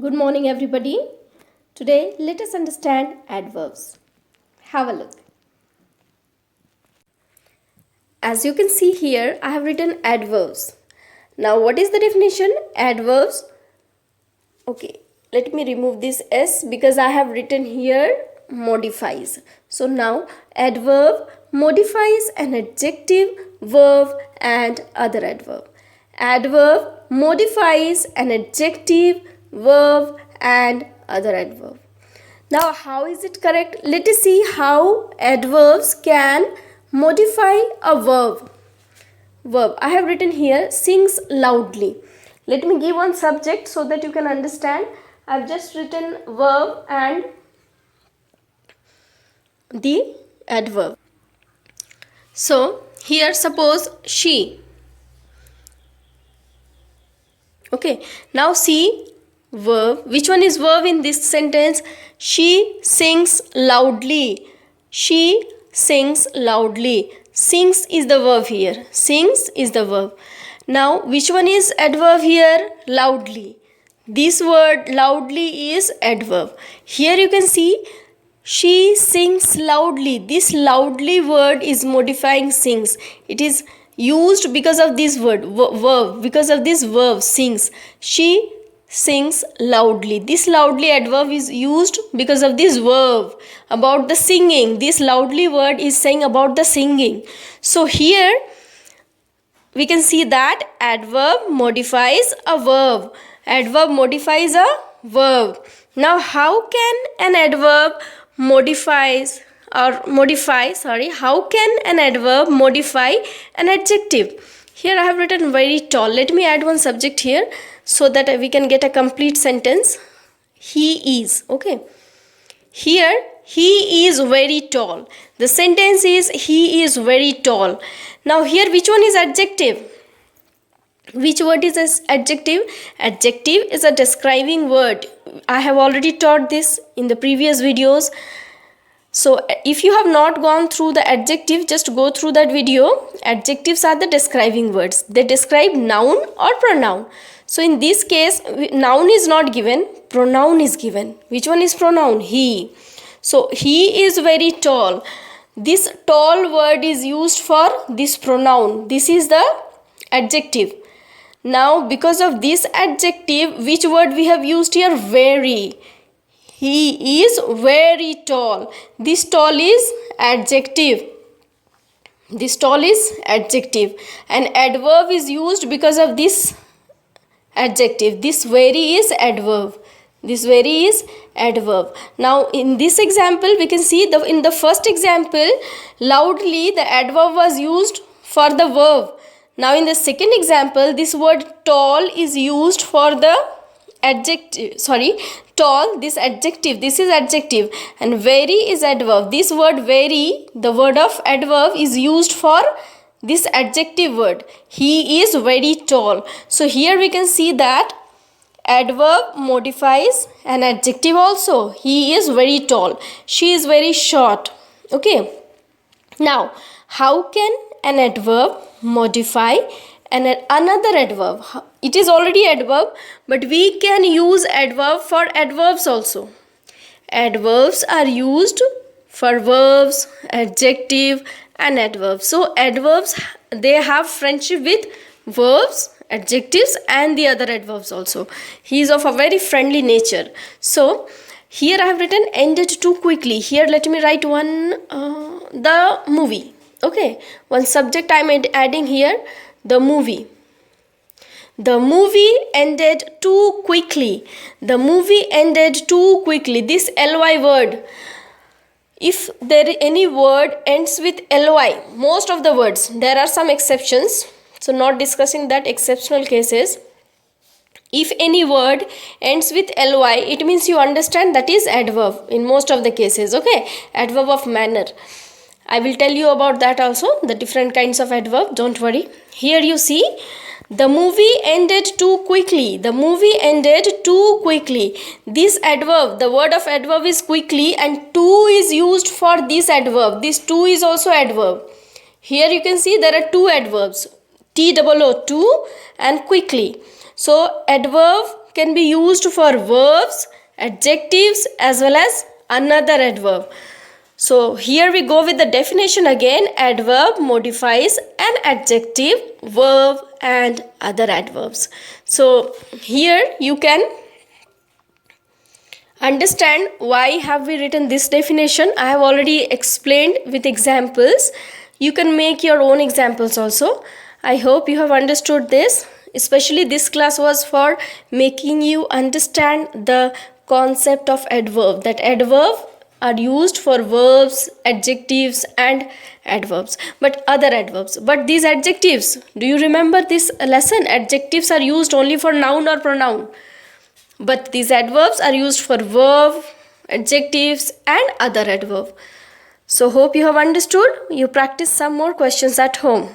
Good morning, everybody. Today, let us understand adverbs. Have a look. As you can see here, I have written adverbs. Now, what is the definition? Adverbs. Okay, let me remove this S because I have written here modifies. So, now adverb modifies an adjective, verb, and other adverb. Adverb modifies an adjective, verb, and other adverb. Now, how is it correct? Let us see how adverbs can modify a verb. Verb. I have written here sings loudly. Let me give one subject so that you can understand. I have just written verb and the adverb. So, here suppose she. Okay. Now see verb. Which one is verb in this sentence? She sings loudly. She sings loudly. Sings is the verb here. Sings is the verb. Now, which one is adverb here? Loudly. This word loudly is adverb. Here you can see she sings loudly. This loudly word is modifying sings. It is used because of this word, verb, because of this verb sings. She sings loudly. This loudly adverb is used because of this verb about the singing. This loudly word is saying about the singing. So here we can see that adverb modifies a verb. Adverb modifies a verb. Now how can an adverb how can an adverb modify an adjective? Here I have written very tall. Let me add one subject here so that we can get a complete sentence. He is. Okay. Here he is very tall. The sentence is he is very tall. Now here which one is adjective? Which word is this adjective? Adjective is a describing word. I have already taught this in the previous videos. So if you have not gone through the adjective, just go through that video. Adjectives are the describing words. They describe noun or pronoun. So in this case, noun is not given, pronoun is given. Which one is pronoun? He. So he is very tall. This tall word is used for this pronoun. This is the adjective. Now because of this adjective, which word we have used here? Very. He is very tall. This tall is adjective. This tall is adjective. An adverb is used because of this adjective. This very is adverb. This very is adverb. Now in this example we can see in the first example loudly the adverb was used for the verb. Now in the second example this word tall is used for the adjective. Tall, this adjective, this is adjective, and very is adverb. This word very, the word of adverb is used for this adjective word. He is very tall. So here we can see that adverb modifies an adjective also. He is very tall. She is very short. Okay. Now, how can an adverb modify another adverb? It is already adverb, but we can use adverb for adverbs also. Adverbs are used for verbs, adjective, and adverbs. So adverbs, they have friendship with verbs, adjectives, and the other adverbs also. He is of a very friendly nature. So here I have written ended too quickly. Here let me write one the movie. Okay, one subject I am adding here, the movie. The movie ended too quickly. The movie ended too quickly. This ly word, if there any word ends with ly, most of the words, there are some exceptions, so not discussing that exceptional cases. If any word ends with ly, it means you understand that is adverb in most of the cases. Okay, adverb of manner. I will tell you about that also, the different kinds of adverb, don't worry. Here you see, the movie ended too quickly. The movie ended too quickly. This adverb, the word of adverb is quickly, and too is used for this adverb. This too is also adverb. Here you can see there are two adverbs, too and quickly. So adverb can be used for verbs, adjectives as well as another adverb. So here we go with the definition again. Adverb modifies an adjective, verb and other adverbs. So here you can understand why have we written this definition. I have already explained with examples. You can make your own examples also. I hope you have understood this. Especially this class was for making you understand the concept of adverb, that adverb are used for verbs, adjectives and adverbs, but other adverbs. But these adjectives, do you remember this lesson? Adjectives are used only for noun or pronoun, but these adverbs are used for verb, adjectives and other adverb. So hope you have understood. You practice some more questions at home.